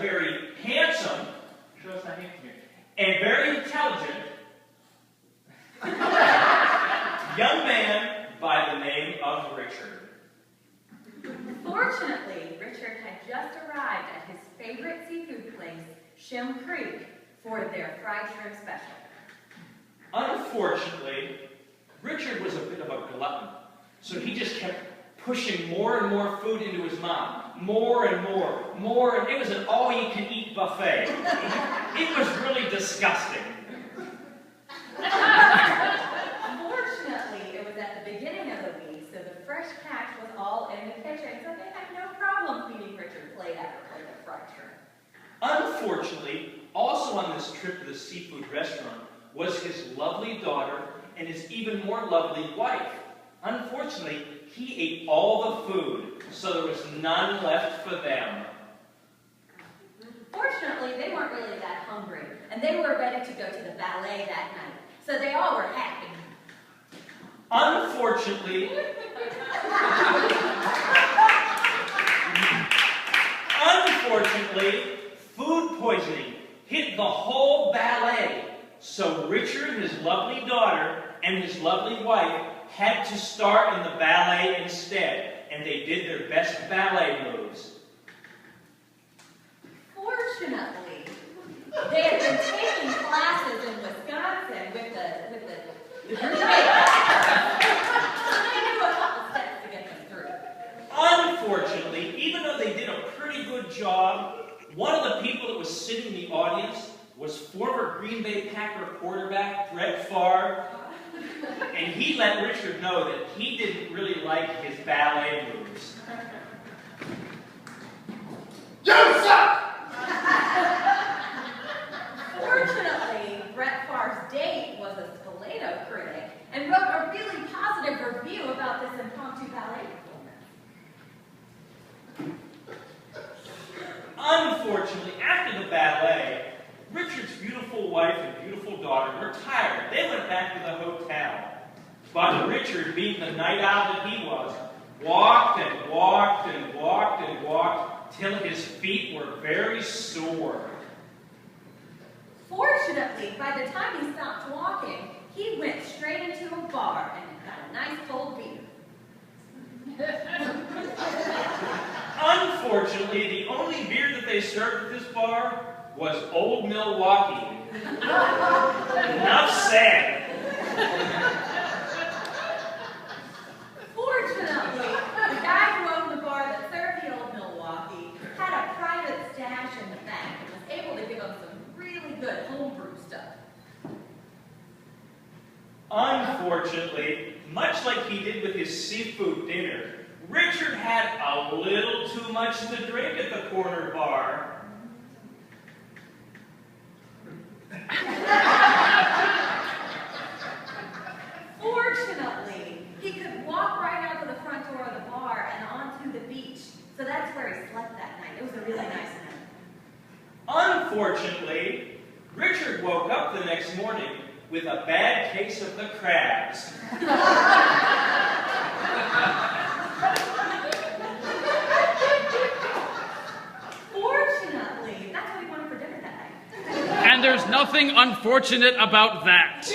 very handsome, and very intelligent young man by the name of Richard. Fortunately, Richard had just arrived at his favorite seafood place, Shem Creek, for their fried shrimp special. Unfortunately, Richard was a bit of a glutton, so he just kept pushing more and more food into his mouth. More and more, and it was an all-you-can-eat buffet. It was really disgusting. Fortunately, it was at the beginning of the week, so the fresh catch was all in the kitchen, so they had no problem feeding Richard plate after plate of fried shrimp. Unfortunately, also on this trip to the seafood restaurant was his lovely daughter and his even more lovely wife. Unfortunately, he ate all the food, so there was none left for them. Fortunately, they weren't really that hungry, and they were ready to go to the ballet that night, so they all were happy. Unfortunately, food poisoning hit the whole ballet, so Richard, his lovely daughter, and his lovely wife had to start in the ballet instead, and they did their best ballet moves. Fortunately, they had been taking classes in Wisconsin with the Green Bay Packers. They knew a couple steps to get them through. Unfortunately, even though they did a pretty good job, one of the people that was sitting in the audience was former Green Bay Packer quarterback Brett Favre, and he let Richard know that he didn't really like his ballet moves. You suck! Fortunately, Brett Favre's date was a Spoleto critic and wrote a really positive review about this impromptu ballet performance. Unfortunately, after the ballet, Richard's beautiful wife and beautiful daughter were tired. They went back to the hotel. But Richard, being the night owl that he was, walked and walked and walked and walked till his feet were very sore. Fortunately, by the time he stopped walking, he went straight into a bar and got a nice cold beer. Unfortunately, the only beer that they served at this bar was Old Milwaukee. Enough said. Fortunately, the guy who owned the bar that served the Old Milwaukee had a private stash in the back and was able to give him some really good homebrew stuff. Unfortunately, much like he did with his seafood dinner, Richard had a little too much to drink at the corner bar. Fortunately, he could walk right out to the front door of the bar and onto the beach, so that's where he slept that night. It was a really nice night. Unfortunately, Richard woke up the next morning with a bad case of the crabs. Fortunately, that's what he wanted for dinner that night. And there's nothing unfortunate about that.